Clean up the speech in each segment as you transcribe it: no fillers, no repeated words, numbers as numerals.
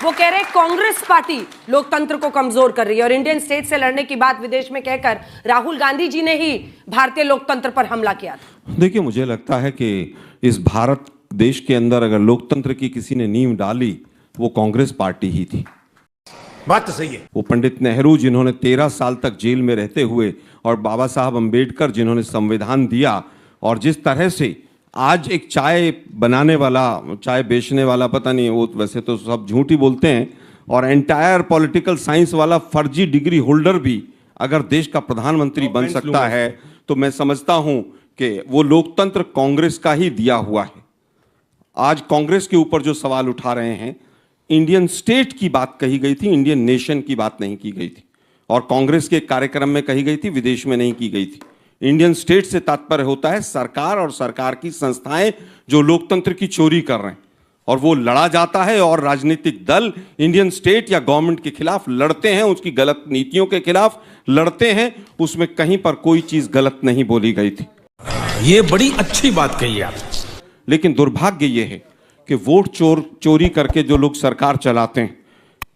वो कह रहे कांग्रेस पार्टी लोकतंत्र को कमजोर कर रही है और इंडियन स्टेट से लड़ने की बात विदेश में कहकर राहुल गांधी जी ने ही भारतीय लोकतंत्र पर हमला किया था। देखिए, मुझे लगता है कि इस भारत देश के अंदर अगर लोकतंत्र की किसी ने नींव डाली वो कांग्रेस पार्टी ही थी। बात तो सही है। वो पंडित नेहरू जिन्होंने 13 साल तक जेल में रहते हुए और बाबा साहब अंबेडकर जिन्होंने संविधान दिया, और जिस तरह से आज एक चाय बनाने वाला, चाय बेचने वाला, पता नहीं वो वैसे तो सब झूठ ही बोलते हैं, और एंटायर पॉलिटिकल साइंस वाला फर्जी डिग्री होल्डर भी अगर देश का प्रधानमंत्री बन सकता है तो मैं समझता हूं कि वो लोकतंत्र कांग्रेस का ही दिया हुआ है। आज कांग्रेस के ऊपर जो सवाल उठा रहे हैं, इंडियन स्टेट की बात कही गई थी, इंडियन नेशन की बात नहीं की गई थी, और कांग्रेस के कार्यक्रम में कही गई थी, विदेश में नहीं की गई थी। इंडियन स्टेट से तात्पर्य होता है सरकार और सरकार की संस्थाएं जो लोकतंत्र की चोरी कर रहे हैं, और वो लड़ा जाता है और राजनीतिक दल इंडियन स्टेट या गवर्नमेंट के खिलाफ लड़ते हैं, उसकी गलत नीतियों के खिलाफ लड़ते हैं। उसमें कहीं पर कोई चीज गलत नहीं बोली गई थी। ये बड़ी अच्छी बात कही आप। लेकिन दुर्भाग्य ये है कि वोट चोरी करके जो लोग सरकार चलाते हैं,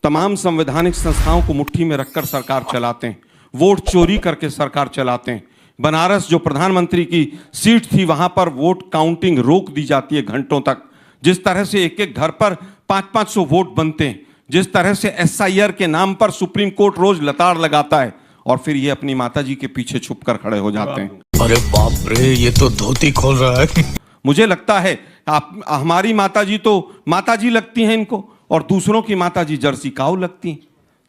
तमाम संवैधानिक संस्थाओं को मुट्ठी में रखकर सरकार चलाते हैं, वोट चोरी करके सरकार चलाते हैं। बनारस जो प्रधानमंत्री की सीट थी, वहां पर वोट काउंटिंग रोक दी जाती है घंटों तक। जिस तरह से एक एक घर पर 500-500 वोट बनते हैं, जिस तरह से SIR के नाम पर सुप्रीम कोर्ट रोज लताड़ लगाता है, और फिर ये अपनी माताजी के पीछे छुपकर खड़े हो जाते हैं। अरे बाप रे, ये तो धोती खोल रहा है। मुझे लगता है हमारी माताजी तो माताजी लगती हैं इनको, और दूसरों की माताजी जर्सी काऊ लगती हैं।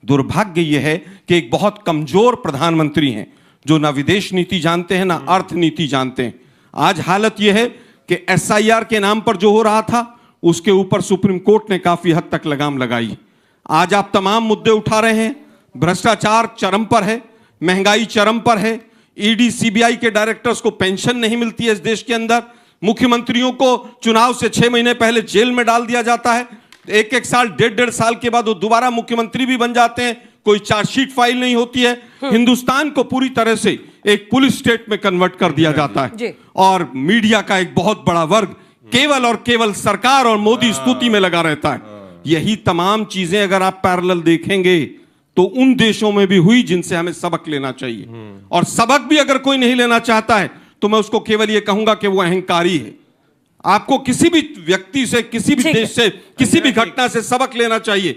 दुर्भाग्य यह है कि एक बहुत कमजोर प्रधानमंत्री हैं जो ना विदेश नीति जानते हैं ना अर्थ नीति जानते हैं। आज हालत यह है कि SIR के नाम पर जो हो रहा था उसके ऊपर सुप्रीम कोर्ट ने काफी हद तक लगाम लगाई। आज आप तमाम मुद्दे उठा रहे हैं, भ्रष्टाचार चरम पर है, महंगाई चरम पर है, ED CBI के डायरेक्टर्स को पेंशन नहीं मिलती है इस देश के अंदर, मुख्यमंत्रियों को चुनाव से 6 महीने पहले जेल में डाल दिया जाता है, 1-1 साल 1.5 साल के बाद वो दोबारा मुख्यमंत्री भी बन जाते हैं, कोई चार्जशीट फाइल नहीं होती है। हिंदुस्तान को पूरी तरह से एक पुलिस स्टेट में कन्वर्ट कर दिया जाता है, और मीडिया का एक बहुत बड़ा वर्ग केवल और केवल सरकार और मोदी स्तुति में लगा रहता है। यही तमाम चीजें अगर आप पैरेलल देखेंगे तो उन देशों में भी हुई जिनसे हमें सबक लेना चाहिए, और सबक भी अगर कोई नहीं लेना चाहता है तो मैं उसको केवल यह कहूंगा कि वो अहंकारी है। आपको किसी भी व्यक्ति से, किसी भी देश से, किसी भी घटना से सबक लेना चाहिए।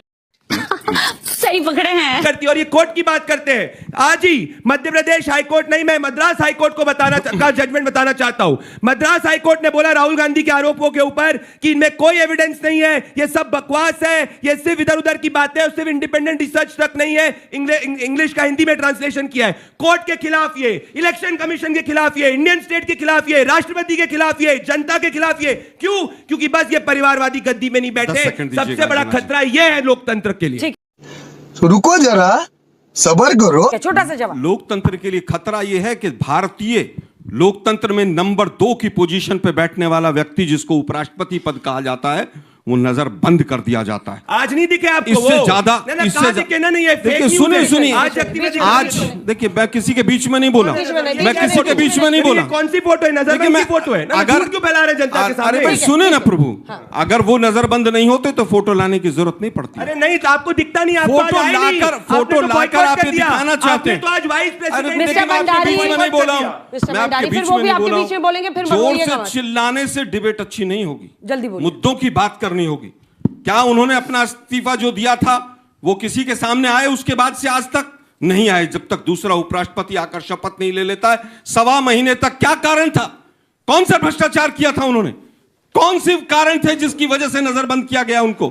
सही पकड़े हैं करती। और ये कोर्ट की बात करते हैं। आज ही मध्य प्रदेश हाईकोर्ट नहीं, मैं मद्रास हाईकोर्ट को का जजमेंट बताना चाहता हूं। मद्रास हाईकोर्ट ने बोला राहुल गांधी के आरोपों के ऊपर कि इनमें कोई एविडेंस नहीं है, ये सब बकवास है, ये सिर्फ इधर उधर की बातें हैं, सिर्फ इंडिपेंडेंट रिसर्च तक नहीं है। इंग्लिश का हिंदी में ट्रांसलेशन किया है। कोर्ट के खिलाफ ये, इलेक्शन कमीशन के खिलाफ ये, इंडियन स्टेट के खिलाफ ये, राष्ट्रपति के खिलाफ ये, जनता के खिलाफ ये। क्यों? क्योंकि बस ये परिवारवादी गद्दी में नहीं बैठे। सबसे बड़ा खतरा ये है लोकतंत्र के लिए। तो रुको जरा, सब्र करो। छोटा सा जवाब। लोकतंत्र के लिए खतरा यह है कि भारतीय लोकतंत्र में नंबर 2 की पोजीशन पे बैठने वाला व्यक्ति, जिसको उपराष्ट्रपति पद कहा जाता है, वो नजर बंद कर दिया जाता है। आज नहीं दिखे आपको? इससे ज्यादा, देखिए सुनिए, आज देखिए, मैं किसी के बीच में नहीं बोला, मैं किसी के बीच में नहीं बोला। कौन सी फोटो है? नजरबंद की फोटो है। अगर क्यों फैला रहे जनता के सामने? अरे सुने ना प्रभु, अगर वो नजरबंद नहीं होते तो फोटो लाने की जरूरत नहीं पड़ती। अरे नहीं, तो आपको दिखता नहीं, फोटो लाकर आप दिखाना चाहते हैं। तो आज वाइस प्रेसिडेंट नहीं बोला हूं, मैं आपके बीच में नहीं बोला हूं। जोर से चिल्लाने से डिबेट अच्छी नहीं होगी, जल्दी बोलिए। मुद्दों की बात करनी होगी। क्या उन्होंने अपना इस्तीफा जो दिया था वो किसी के सामने आए? उसके बाद से आज तक नहीं आए, जब तक दूसरा उपराष्ट्रपति आकर शपथ नहीं ले लेता है। 1.25 महीने तक क्या कारण था? कौन सा भ्रष्टाचार किया था उन्होंने? कौन से कारण थे जिसकी वजह से नजरबंद किया गया उनको?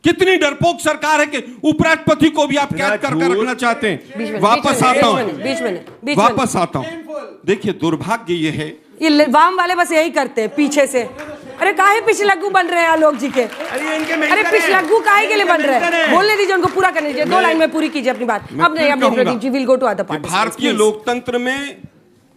कितनी डरपोक सरकार है कि उपराष्ट्रपति को भी आप कैद करके रखना चाहते हैं। वापस आता हूं। देखिए, दुर्भाग्य ये है, ये वाम वाले बस यही करते हैं पीछे से। अरे काहे पिछलग्गू बन रहे हैं आलोक जी के? अरे पिछलग्गू काहे के लिए बन रहे हैं? बोलने दीजिए उनको, पूरा करने दीजिए। 2 लाइन में पूरी कीजिए अपनी बात। अब नहीं, अब Pradeep ji, will go to other part.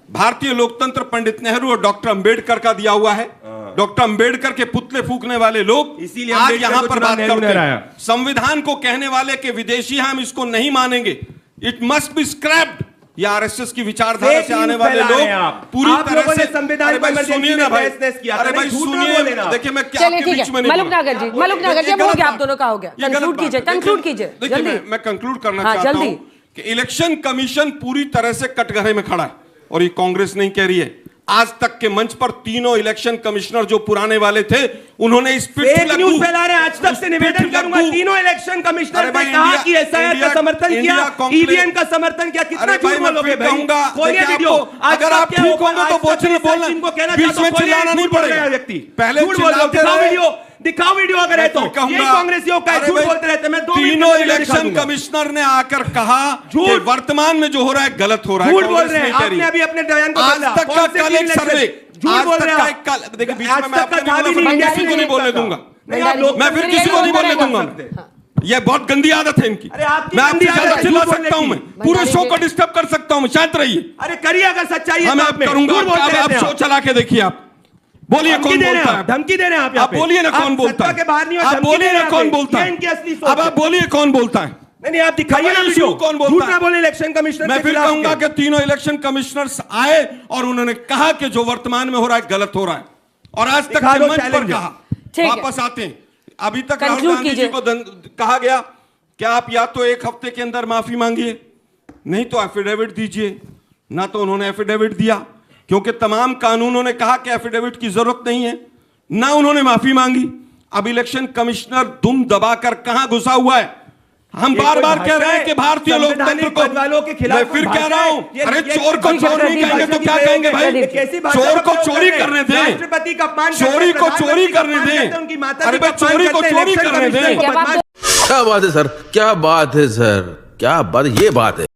भारतीय लोकतंत्र पंडित नेहरू और डॉक्टर अंबेडकर का दिया हुआ है। डॉक्टर अंबेडकर के पुतले फूकने वाले लोग इसीलिए आज यहाँ पर बात करते हैं। संविधान को कहने वाले के विदेशी हम इसको नहीं मानेंगे, इट मस्ट बी स्क्रैप्ड, या आरएसएस की विचारधारा Fake से आने news वाले फैला रहे हैं लोग आप। पूरी आप तरह लोगों ने से संविधान अरे को भाई emergency सुनिए में ना भाई, तहस-नहस किया था। अरे भाई नहीं, झूठ ना सुनिए, बोले ना। देखिए मैं क्या चलिए आपके ठीक बीच में है नहीं मलुक बोलूं। नागर जी, मलुक नागर जी, ये अब हो गलत गया, आप बात दोनों का हो गया, ये गलत कंक्लूड बात कीजिए, है। कंक्लूड कीजिए देखिए जल्दी। मैं कंक्लूड करना हाँ, चाहता जल्दी। हूं कि इलेक्शन कमीशन पूरी तरह से कटघरे में खड़ा है और ये कांग्रेस नहीं कह रही है। आज तक के मंच पर तीनों इलेक्शन कमिश्नर जो पुराने वाले थे उन्होंने इस फेक न्यूज फैला रहे हैं। आज तक से निवेदन करूंगा, तीनों इलेक्शन कमिश्नर ने कहा कि एसआईआर का समर्थन किया, ईवीएम का समर्थन किया। कितना झूठ बोलोगे भाई? खोलिए वीडियो। अगर आप ठीक होंगे तो बोलना, बीच में चिल्लाना नहीं पड़ेगा। व्यक्ति पहले झूठ बोल रहे हो, चिल्लाते दिखाओ रहे। वीडियो, दिखाओ वीडियो अगर है तो। मैं कहूंगा, यही कांग्रेसियों का है, अरे झूठ भाई, बोलते रहते हैं। मैं 2 मिनट तीनों में इलेक्शन दिखा दूंगा। कमिश्नर ने आकर कहा झूठ। कि वर्तमान में जो हो रहा है गलत हो रहा है। झूठ बोल कांग्रेस रहे हैं। नहीं कह रही। आपने अभी अपने बयान को आज बदला। तक का कौन से कल एक तीन सर्वे, इलेक्शन? झूठ आज बोल तक रहे का हैं एक कल, देखिए बीच आज में मैं तक आपको का नहीं था भी बोलूंगा, नहीं, फिर किसी को नहीं बोलने दूंगा। नहीं, आप लोग मैं फिर किसी को नहीं बोलने दूंगा। ये बहुत गंदी आदत है इनकी। अरे आपकी मैं आपसे गंदी आदत ज्यादा है, चिल्ला झूठ सकता हूं, मैं बोलने पूरे की। शो को डिस्टर्ब कर सकता हूं, मैं शांत रहिए। अरे करिए अगर सच्चाई है हाँ, मैं तो अब आप में। करूंगा। झूठ बोलते अब आप रहते हैं शो चला के देखिए, आप बोलिए धमकी कौन दे रहे बोलता हैं है। आप, धमकी दे रहे हैं आप यहाँ आप पे। बोलिए ना आप कौन बोलता सत्ता के बाहर नहीं है। हो, आप धमकी बोलिए दे ना रहे हैं कौन आप। बोलता ये है। इनकी असली सोच अब है। आप बोलिए कौन बोलता है। नहीं आप दिखाइए ना अब वीडियो। कौन बोलता झूठ है? ना बोले इलेक्शन कमिश्नर मैं के फिर खिलाफ कहूंगा के। कि तीनों इलेक्शन कमिश्नर्स आए और उन्होंने कहा कि जो वर्तमान में हो रहा है गलत हो रहा है और आज तक दिखा के दो मंच पर चैलेंज। कहा। ठीक है। वापस आते हैं। अभी तक राहुल Conclude गांधी जी कीजिए। को कहा गया कि आप या तो 1 हफ्ते के अंदर माफी मांगिए, नहीं तो एफिडेविट दीजिए। ना तो उन्होंने एफिडेविट दिया क्योंकि तमाम कानूनों ने कहा कि एफिडेविट की जरूरत नहीं है, ना उन्होंने माफी मांगी। अब इलेक्शन कमिश्नर दुम दबाकर कहां घुसा हुआ है। हम ये बार कोई बार कह भाषा रहे हैं है? कि भारतीय लोकतंत्र संवैधानिक को पद वालों के खिलाफ मैं कोई फिर कह भाषा रहा है? हूं, ये- अरे ये- चोर को कोई चोर नहीं भाषा कहेंगे तो की क्या प्रयोग कहेंगे है? भाई। ये कैसी भाषा चोर का को प्रयोग चोरी कर रहे हैं? करने दें, राष्ट्रपति का अपमान करते चोरी हैं, को चोरी प्रधानमंत्री का करने अपमान दें। करते हैं, उनकी माता अरे पिता भाई का अपमान चोरी को करते हैं, चोरी इलेक्शन करने कमिश्नर दें। को क्या बात बदमाश क्या बात है सर, क्या बात है, क्या बात, ये बात है।